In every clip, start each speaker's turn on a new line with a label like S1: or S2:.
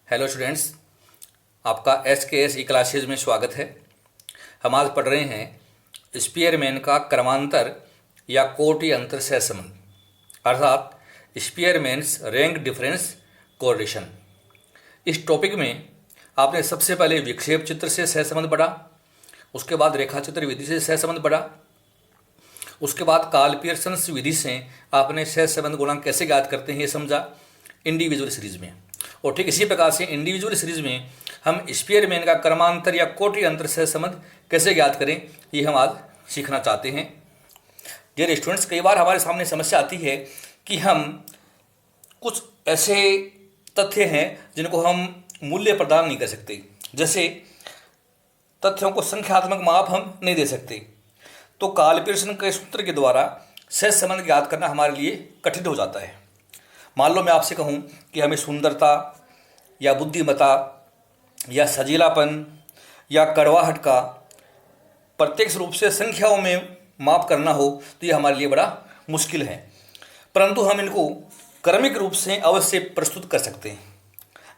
S1: Hello students, आपका SKS ई classes में स्वागत है। हम आज पढ़ रहे हैं स्पीयरमैन का क्रमांतर या कोटि अंतर सहसंबंध, अर्थात स्पीयरमैन्स रैंक डिफरेंस कोरिलेशन। इस टॉपिक में आपने सबसे पहले विक्षेप चित्र से सहसंबंध पढ़ा, उसके बाद रेखाचित्र विधि से सहसंबंध पढ़ा, उसके बाद कार्ल पियर्सन विधि से आपने सहसंबंध गुणांक कैसे ज्ञात करते हैं ये समझा इंडिविजुअल सीरीज में। और ठीक इसी प्रकार से इंडिविजुअल सीरीज में हम स्पीयरमैन का क्रमांतर या कोटि अंतर सहसंबंध कैसे ज्ञात करें ये हम आज सीखना चाहते हैं। डियर स्टूडेंट्स, कई बार हमारे सामने समस्या आती है कि हम कुछ ऐसे तथ्य हैं जिनको हम मूल्य प्रदान नहीं कर सकते, जैसे तथ्यों को संख्यात्मक माप हम नहीं दे सकते। तो कार्ल पियर्सन के सूत्र के द्वारा सहसंबंध ज्ञात करना हमारे लिए कठिन हो जाता है। मान लो मैं आपसे कहूँ कि हमें सुंदरता या बुद्धिमत्ता या सजीलापन या कड़वाहट का प्रत्यक्ष रूप से संख्याओं में माप करना हो तो ये हमारे लिए बड़ा मुश्किल है, परंतु हम इनको क्रमिक रूप से अवश्य प्रस्तुत कर सकते हैं।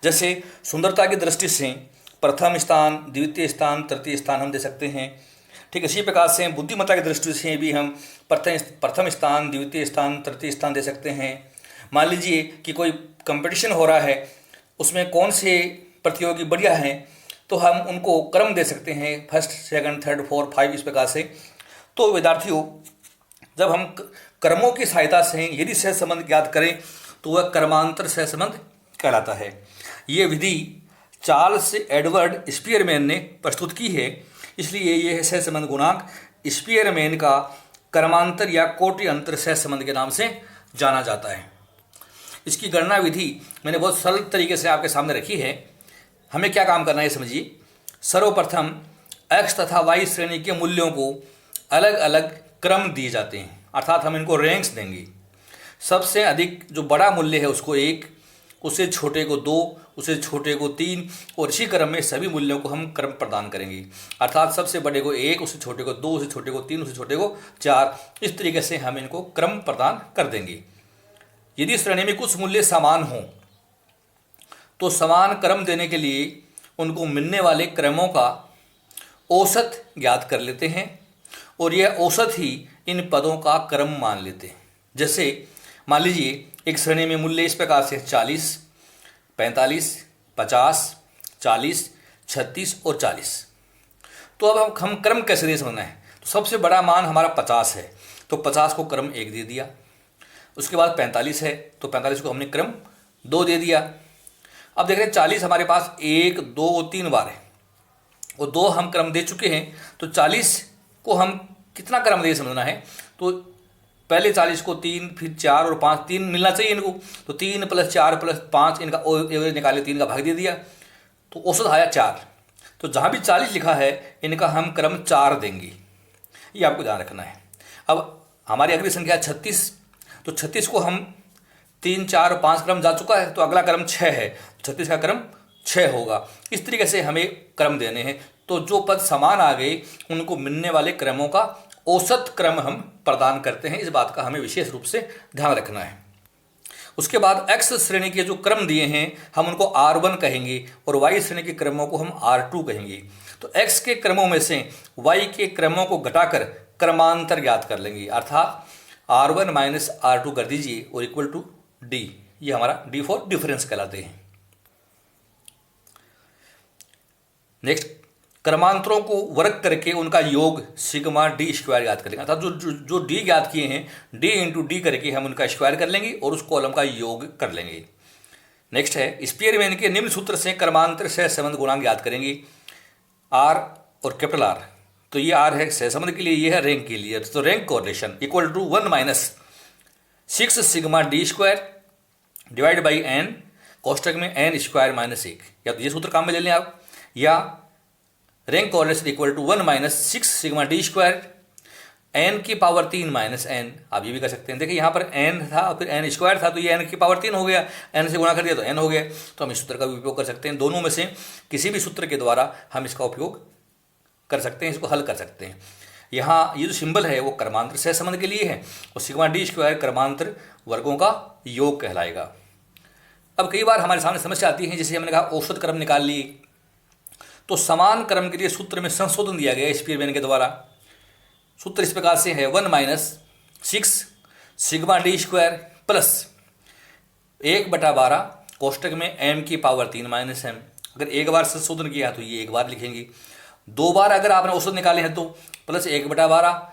S1: जैसे सुंदरता की दृष्टि से प्रथम स्थान, द्वितीय स्थान, तृतीय स्थान हम दे सकते हैं। ठीक इसी प्रकार से बुद्धिमत्ता की दृष्टि से भी हम प्रथम स्थान, द्वितीय स्थान, तृतीय स्थान दे सकते हैं। मान लीजिए कि कोई कंपटीशन हो रहा है, उसमें कौन से प्रतियोगी बढ़िया हैं तो हम उनको क्रम दे सकते हैं, फर्स्ट, सेकंड, थर्ड, फोर्थ, 5 इस प्रकार से। तो विद्यार्थियों, जब हम क्रमों की सहायता से यदि सहसंबंध ज्ञात करें तो वह क्रमांतर सहसंबंध कहलाता है। ये विधि चार्ल्स एडवर्ड स्पीयरमैन ने प्रस्तुत की है, इसलिए यह सहसंबंध गुणांक स्पीयरमैन का क्रमांतर या कोटि अंतर सहसंबंध के नाम से जाना जाता है। इसकी गणना विधि मैंने बहुत सरल तरीके से आपके सामने रखी है। हमें क्या काम करना है समझिए। सर्वप्रथम x तथा y श्रेणी के मूल्यों को अलग अलग क्रम दिए जाते हैं, अर्थात हम इनको रैंक्स देंगे। सबसे अधिक जो बड़ा मूल्य है उसको 1, उससे छोटे को 2, उससे छोटे को 3 और इसी क्रम में सभी मूल्यों को हम क्रम प्रदान करेंगे, अर्थात सबसे बड़े को 1, उससे छोटे को 2, उससे छोटे को 3, उससे छोटे को 4। इस तरीके से हम इनको क्रम प्रदान कर देंगे। यदि श्रेणी में कुछ मूल्य समान हों तो समान क्रम देने के लिए उनको मिलने वाले क्रमों का औसत ज्ञात कर लेते हैं और यह औसत ही इन पदों का क्रम मान लेते हैं। जैसे मान लीजिए एक श्रेणी में मूल्य इस प्रकार से 40, 45, 50, 40, 36 और 40। तो अब हम क्रम कैसे दे समझना है। तो सबसे बड़ा मान हमारा 50 है तो 50 को क्रम 1 दे दिया। उसके बाद 45 है तो 45 को हमने क्रम 2 दे दिया। अब देख रहे हैं 40 हमारे पास 1, 2 और 3 बार है और 2 हम क्रम दे चुके हैं, तो 40 को हम कितना क्रम दे समझना है। तो पहले 40 को 3, फिर 4 और 5, 3 मिलना चाहिए इनको। तो 3 + 4 + 5 इनका एवरेज निकाले, 3 का भाग दे दिया तो औसत आया 4। तो जहाँ भी 40 लिखा है इनका हम क्रम 4 देंगे, ये आपको ध्यान रखना है। अब हमारी अगली संख्या 36, तो 36 को हम 3, 4 और 5 क्रम जा चुका है तो अगला क्रम 6 है, 36 का क्रम 6 होगा। इस तरीके से हमें क्रम देने हैं। तो जो पद समान आ गए उनको मिलने वाले क्रमों का औसत क्रम हम प्रदान करते हैं। इस बात का हमें विशेष रूप से ध्यान रखना है। उसके बाद x श्रेणी के जो क्रम दिए हैं हम उनको R1 कहेंगे और y श्रेणी के क्रमों को हम R2 कहेंगे। तो x के क्रमों में से y के क्रमों को घटाकर क्रमांतर ज्ञात कर लेंगे, अर्थात R1 - R2 कर दीजिए और इक्वल टू D। ये हमारा D फॉर डिफरेंस कहलाते हैं। नेक्स्ट, क्रमांतरों को वर्ग करके उनका योग सिग्मा D स्क्वायर ज्ञात कर लेंगे, अर्थात जो D ज्ञात किए हैं D × D करके हम उनका स्क्वायर कर लेंगे और उस कॉलम का योग कर लेंगे। नेक्स्ट है स्पीयरमैन के निम्न सूत्र से क्रमांतर सहसंबंध गुणांक ज्ञात करेंगे। R और कैपिटल R, तो ये R है सहसंबंध के लिए, ये है रैंक के लिए। तो rank correlation equal to 1 - 6 sigma D square divide by n, कोष्टक में n स्क्वायर - 1। या तो ये सूत्र काम में ले लें आप, या rank correlation equal to 1 - 6 sigma D square n की पावर 3 - n। आप ये भी कर सकते हैं। देखिए यहाँ पर n था फिर n स्क्वायर था तो ये n की पावर 3 हो गया, n से गुणा कर दिया तो n हो गया। तो हम इस सूत्र का भी उपयोग कर सकते हैं। दोनों में से किसी भी सूत्र के द्वारा हम इसका उपयोग कर सकते हैं, इसको हल कर सकते हैं। यहाँ ये जो सिंबल है वो क्रमांतर सहसंबंध के लिए है और सिग्मा D स्क्वायर क्रमांतर वर्गों का योग कहलाएगा। अब कई बार हमारे सामने समस्या आती है, जैसे हमने कहा औसत क्रम निकाल लिए, तो समान क्रम के लिए सूत्र में संशोधन दिया गया स्पीयरमैन के द्वारा। सूत्र इस प्रकार से है 1 - 6 सिग्मा डी स्क्वायर प्लस 1/12 कोष्टक में m की पावर 3 - m। अगर एक बार संशोधन किया तो ये एक बार लिखेंगे, दो बार अगर आपने औसत निकाले हैं तो प्लस 1/12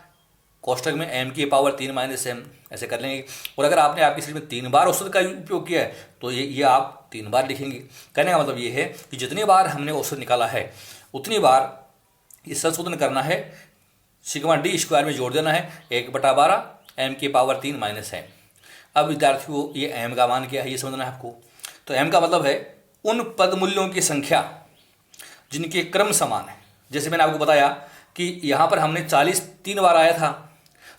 S1: कोष्टक में m की पावर 3 - m ऐसे कर लेंगे। और अगर आपने आपकी सीरीज में 3 बार औसत का उपयोग किया है तो ये आप 3 बार लिखेंगे। कहने का मतलब ये है कि जितनी बार हमने औसत निकाला है उतनी बार ये संशोधन करना है, सिग्मा डी स्क्वायर में जोड़ देना है 1/12 m की पावर 3 - m। अब विद्यार्थियों को ये m का मान क्या है ये समझना है आपको। तो m का मतलब है उन पद मूल्यों की संख्या जिनके क्रम समान है। जैसे मैंने आपको बताया कि यहाँ पर हमने 40 3 बार आया था,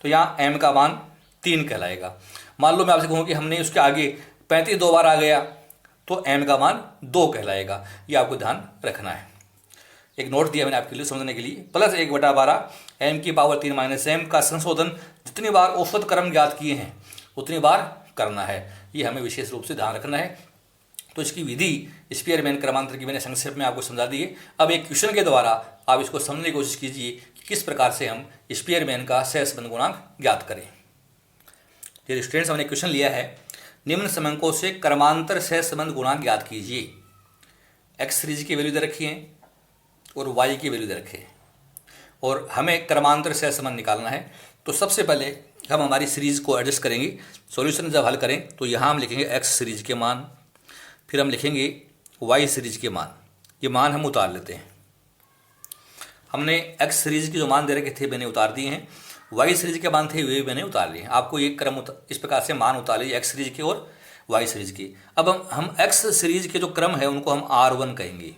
S1: तो यहाँ m का मान 3 कहलाएगा। मान लो मैं आपसे कहूँ कि हमने उसके आगे 35 2 बार आ गया तो m का मान 2 कहलाएगा। ये आपको ध्यान रखना है। एक नोट दिया मैंने आपके लिए समझने के लिए, प्लस 1/12 m की पावर 3 - m का संशोधन जितनी बार औसत क्रम ज्ञात किए हैं उतनी बार करना है। ये हमें विशेष रूप से ध्यान रखना है। तो इसकी विधि स्पीयरमैन क्रमांतर की मैंने संक्षेप में आपको समझा दी है। अब एक क्वेश्चन के द्वारा आप इसको समझने की कोशिश कीजिए कि किस प्रकार से हम स्पीयरमैन का सहसंबंध गुणांक ज्ञात करें। ये स्टूडेंट्स हमने क्वेश्चन लिया है, निम्न समंकों से क्रमांतर सहसंबंध गुणांक ज्ञात कीजिए। एक्स सीरीज की वैल्यू दे रखी है और वाई की वैल्यू दे रखी है और हमें क्रमांतर सहसंबंध निकालना है। तो सबसे पहले हम हमारी सीरीज को एडजस्ट करेंगे। सॉल्यूशन जब हल करें तो यहाँ हम लिखेंगे एक्स सीरीज के मान, फिर हम लिखेंगे वाई सीरीज के मान। ये मान हम उतार लेते हैं। हमने एक्स सीरीज के जो मान दे रखे थे मैंने उतार दिए हैं, वाई सीरीज के मान थे वे मैंने उतार लिए हैं। आपको ये क्रम इस प्रकार से मान उतार लीजिए एक्स सीरीज के और वाई सीरीज के। अब हम एक्स सीरीज के जो क्रम है उनको हम R1 कहेंगे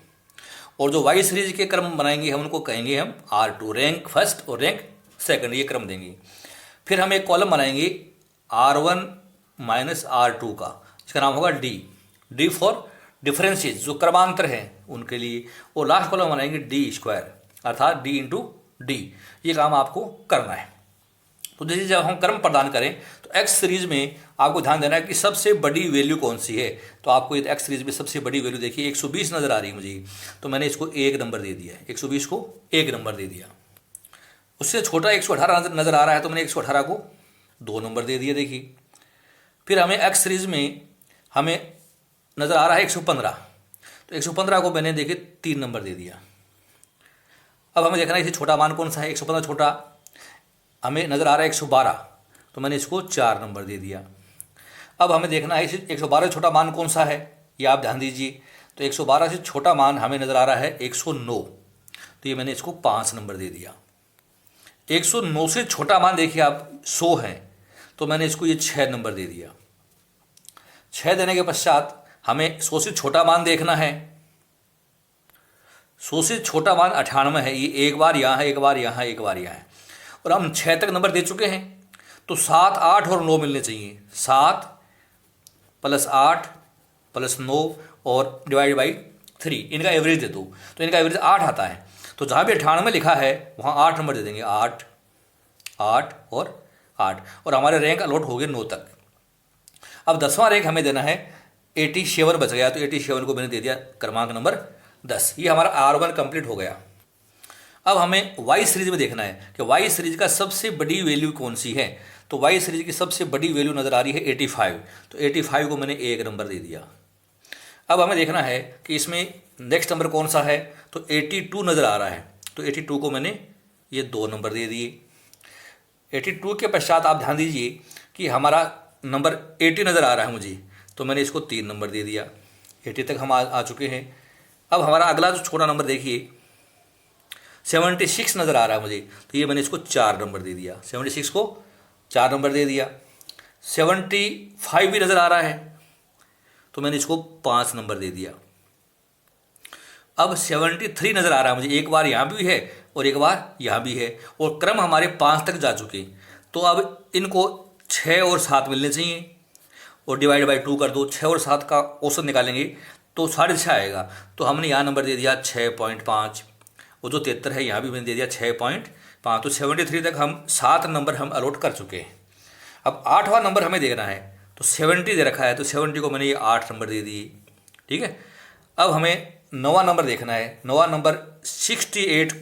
S1: और जो वाई सीरीज के क्रम बनाएंगे हम उनको कहेंगे हम R2, रैंक फर्स्ट और रैंक सेकंड, ये क्रम देंगे। फिर हम एक कॉलम बनाएंगे R1 - R2 का, इसका नाम होगा डी फॉर डिफरेंसेस, जो क्रमांतर हैं उनके लिए। और लास्ट कॉलम बनाएंगे डी स्क्वायर, अर्थात डी इंटू डी। ये काम आपको करना है। तो जैसे जब हम क्रम प्रदान करें तो एक्स सीरीज में आपको ध्यान देना है कि सबसे बड़ी वैल्यू कौन सी है। तो आपको ये एक्स सीरीज में सबसे बड़ी वैल्यू देखिए 120 नजर आ रही है मुझे, तो मैंने इसको 1 नंबर दे दिया है। 120 को 1 नंबर दे दिया। उससे छोटा 118 नजर आ रहा है तो मैंने 118 को 2 नंबर दे दिया। देखिए फिर हमें एक्स सीरीज में हमें नजर आ रहा है 115, तो 115 को मैंने देखिए 3 नंबर दे दिया। अब हमें देखना है इसे छोटा मान कौन सा है। 115 छोटा हमें नजर आ रहा है 112, तो मैंने इसको 4 नंबर दे दिया। अब हमें देखना है इसे 112 से छोटा मान कौन सा है, ये आप ध्यान दीजिए। तो 112 से छोटा मान हमें नजर आ रहा है 109, तो ये मैंने इसको 5 नंबर दे दिया। 109 से छोटा मान देखिए आप 100 है, तो मैंने इसको ये 6 नंबर दे दिया। 6 देने के पश्चात हमें 100 से छोटा मान देखना है। 100 से छोटा मान 98 है, ये एक बार यहाँ है, एक बार यहाँ, एक बार यहाँ है। और हम 6 तक नंबर दे चुके हैं, तो 7, 8 और 9 मिलने चाहिए। 7 + 8 + 9 और डिवाइड बाई 3, इनका एवरेज दे दो, तो इनका एवरेज 8 आता है। तो जहाँ भी 98 लिखा है वहाँ 8 नंबर दे देंगे। 8, 8 और 8, और हमारे रैंक अलॉट हो गए 9 तक। अब 10वां रैंक हमें देना है 87 बच गया, तो 87 को मैंने दे दिया क्रमांक नंबर 10। ये हमारा R1 कंप्लीट हो गया। अब हमें वाई सीरीज में देखना है कि वाई सीरीज का सबसे बड़ी वैल्यू कौन सी है। तो वाई सीरीज की सबसे बड़ी वैल्यू नज़र आ रही है 85, तो 85 को मैंने 1 नंबर दे दिया। अब हमें देखना है कि इसमें नेक्स्ट नंबर कौन सा है, तो 82 नज़र आ रहा है, तो 82 को मैंने ये 2 नंबर दे दिए। 82 के पश्चात आप ध्यान दीजिए कि हमारा नंबर 80 नज़र आ रहा है मुझे, तो मैंने इसको 3 नंबर दे दिया। 80 तक हम आ चुके हैं। अब हमारा अगला जो छोटा नंबर देखिए 76 नज़र आ रहा है मुझे, तो ये मैंने इसको 4 नंबर दे दिया। 76 को 4 नंबर दे दिया। 75 भी नज़र आ रहा है, तो मैंने इसको 5 नंबर दे दिया। अब 73 नज़र आ रहा है मुझे, एक बार यहाँ भी है और एक बार यहाँ भी है, और क्रम हमारे 5 तक जा चुके। तो अब इनको 6 और 7 मिलने चाहिए और डिवाइड बाई 2 कर दो। 6 और 7 का औसत निकालेंगे तो 6.5 आएगा, तो हमने यहाँ नंबर दे दिया 6.5, और जो 73 है यहाँ भी मैंने दे दिया 6.5। तो 73 तक हम 7 नंबर हम अलॉट कर चुके हैं। अब 8वां नंबर हमें देखना है, तो 70 दे रखा है, तो 70 को मैंने ये 8 नंबर दे दिए। ठीक है, अब हमें 9वां नंबर देखना है। 9वां नंबर 68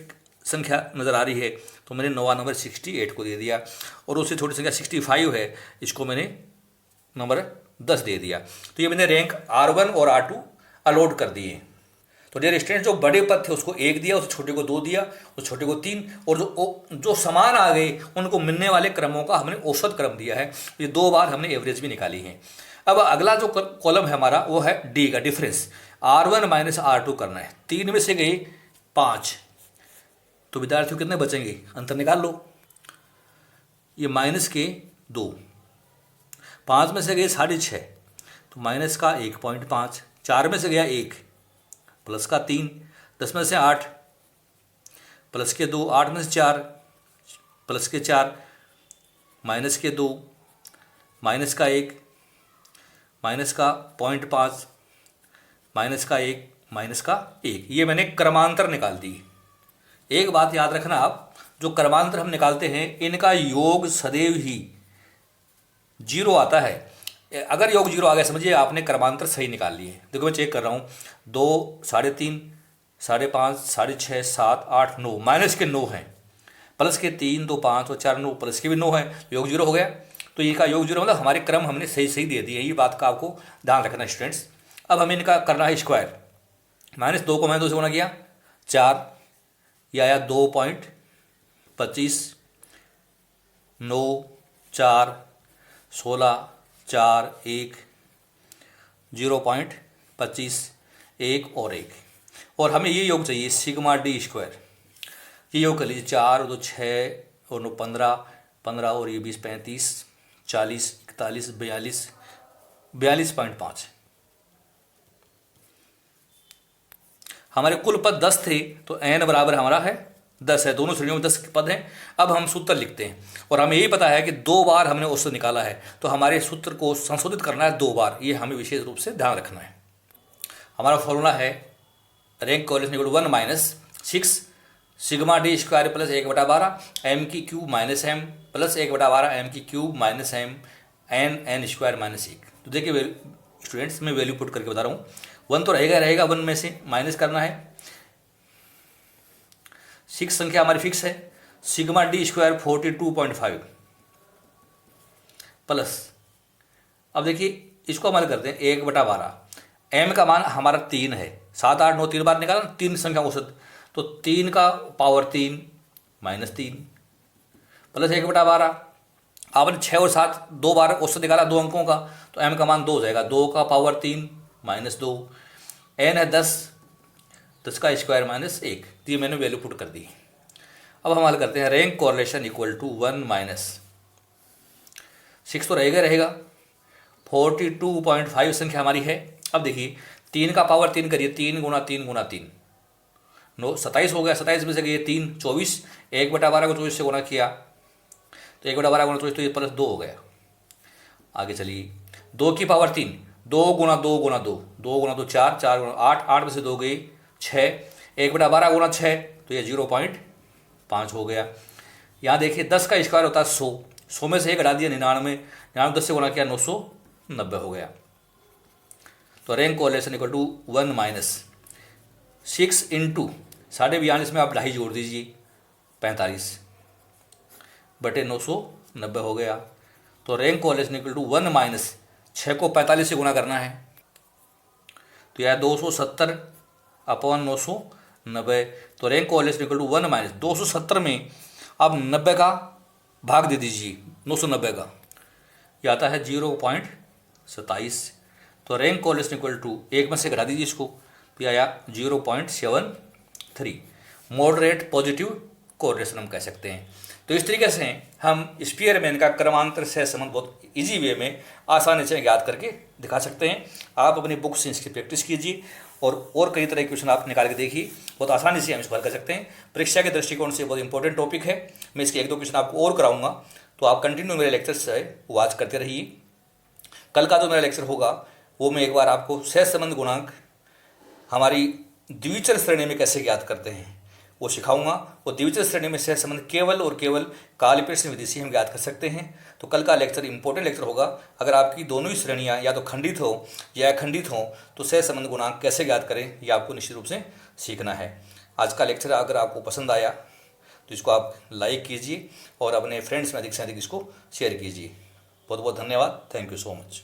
S1: संख्या नज़र आ रही है, तो मैंने 9वां नंबर 68 को दे दिया। और उससे छोटी संख्या 65 है, इसको मैंने नंबर 10 दे दिया। तो ये मैंने रैंक R1 और R2 अलॉट कर दिए। तो डियर स्टूडेंट, जो बड़े पद थे उसको 1 दिया, उस छोटे को 2 दिया, उस छोटे को 3, और जो समान आ गए उनको मिलने वाले क्रमों का हमने औसत क्रम दिया है। ये 2 बार हमने एवरेज भी निकाली है। अब अगला जो कॉलम है हमारा वो है डी का डिफरेंस, R1 माइनस R2 करना है। 3 में से गए 5, तो विद्यार्थियों कितने बचेंगे, अंतर निकाल लो। ये माइनस के 2, 5 में से गए 6.5, तो माइनस का 1.5, 4 में से गया 1, प्लस का 3, 10 में से 8, प्लस के 2, 8 में से 4, प्लस के 4, माइनस के 2, माइनस का 1, माइनस का 0.5, माइनस का 1, माइनस का 1। ये मैंने क्रमांतर निकाल दी। एक बात याद रखना आप, जो क्रमांतर हम निकालते हैं इनका योग सदैव ही 0 आता है। अगर योग 0 आ गया समझिए आपने क्रमांतर सही निकाल लिए। देखो मैं चेक कर रहा हूँ, 2, 3.5, 5.5, 6.5, 7, 8, 9, माइनस के 9 हैं, प्लस के 3, 2, 5 और 4, 9, प्लस के भी 9 हैं, योग 0 हो गया। तो ये का योग 0 मतलब हमारे क्रम हमने सही सही दे दिए। ये बात का आपको ध्यान रखना स्टूडेंट्स। अब हमें इनका करना है स्क्वायर। -2 को मैंने 2 से गुणा किया, 4, यह आया 2.25, 9, 4, 16, 4, 1, 0.25, 1 और 1। और हमें ये योग चाहिए सिग्मा डी स्क्वायर। ये योग कर लीजिए, 4 और 2 6 और 9 15, 15 और ये 20 35, 40, 41, 42, 42.5। हमारे कुल पद 10 थे, तो n बराबर हमारा है 10 है। दोनों श्रेणियों में 10 पद हैं। अब हम सूत्र लिखते हैं, और हमें यही पता है कि 2 बार हमने औसत निकाला है, तो हमारे सूत्र को संशोधित करना है 2 बार। ये हमें विशेष रूप से ध्यान रखना है। हमारा फॉर्मूला है rank coefficient equal to 1 minus 6 sigma D square plus 1/12 M की cube minus M plus 1/12 M की cube minus M N square minus 1। तो देखिए स्टूडेंट्स, मैं वैल्यू पुट करके बता रहा हूँ। 1 तो रहेगा 1 में से माइनस करना है। 6 संख्या हमारी फिक्स है, सिग्मा डी स्क्वायर 42.5 प्लस, अब देखिए इसको हमारे करते हैं 1/12। एम का मान हमारा 3 है, 7 8 9 3 बार निकाला, 3 संख्या औसत, तो 3 का पावर 3 माइनस 3 प्लस 1/12। आपने 6 और 7 2 बार औसत निकाला 2 अंकों का, तो एम का मान 2 हो जाएगा, 2 का पावर 3 माइनस 2। एन है 10, 10 का स्क्वायर माइनस 1। तो ये मैंने वैल्यू पुट कर दी। अब हम हल करते हैं rank correlation equal to 1 minus 6 तो रहेगा 42.5 संख्या हमारी है। अब देखिए 3 का पावर 3 करिए, 3 गुणा 3 गुणा 3 9 27 हो गया। 27 में से गए 3 24, 1/12 को 24 से गुणा किया तो 1/12 गुणा 24 तो ये प्लस 2 हो गया। आगे चलिए 2 की पावर 3, 2 गुणा 2 गुणा 2, 2 गुणा 2 4, 4 गुणा 8, 8 में से 2 गए 6, 1/12 गुणा 6 तो ये 0.5 हो गया। यहाँ देखिए 10 का स्क्वायर होता है 100, 100 में से 1 घटा दिया 99, 99 10 से गुणा किया 990 हो गया। तो rank correlation equal to 1 minus 6 into 42.5 में आप 2.5 जोड़ दीजिए 45 बटे 990 हो गया। तो rank correlation equal to 1 minus 6 को 45 से गुणा करना है तो यह 270 अपॉन 990। तो rank correlation equal to 1 minus 270 में आप 90 का भाग दे दीजिए 990 का, यह आता है 0.27। तो रैंक कोरिलेशन इक्वल टू 1 में से घटा दीजिए इसको तो आया 0.73। मॉडरेट पॉजिटिव कोरिलेशन हम कह सकते हैं। तो इस तरीके से हम स्पीयरमैन का क्रमांतर सहसंबंध बहुत इजी वे में आसानी से याद करके दिखा सकते हैं। आप अपनी बुक से इसकी प्रैक्टिस कीजिए और कई तरह के क्वेश्चन आप निकाल के देखिए, बहुत आसानी से हम इसको हल कर सकते हैं। परीक्षा के दृष्टिकोण से बहुत इंपॉर्टेंट टॉपिक है। मैं इसके 1-2 क्वेश्चन आपको और कराऊंगा, तो आप कंटिन्यू मेरे लेक्चर से वॉच करते रहिए। कल का जो मेरा लेक्चर होगा वो मैं एक बार आपको सहसंबंध गुणांक हमारी द्विचर श्रेणी में कैसे ज्ञात करते हैं वो सिखाऊंगा। और द्वितीय श्रेणी में सहसंबंध केवल और केवल काल प्रश्न विधि से हम ज्ञात कर सकते हैं। तो कल का लेक्चर इंपॉर्टेंट लेक्चर होगा। अगर आपकी दोनों ही श्रेणियां या तो खंडित हो या अखंडित हो तो सहसंबंध गुणांक कैसे ज्ञात करें, ये आपको निश्चित रूप से सीखना है। आज का लेक्चर अगर आपको पसंद आया तो इसको आप लाइक कीजिए और अपने फ्रेंड्स में अधिक से अधिक इसको शेयर कीजिए। बहुत बहुत धन्यवाद। Thank you so much.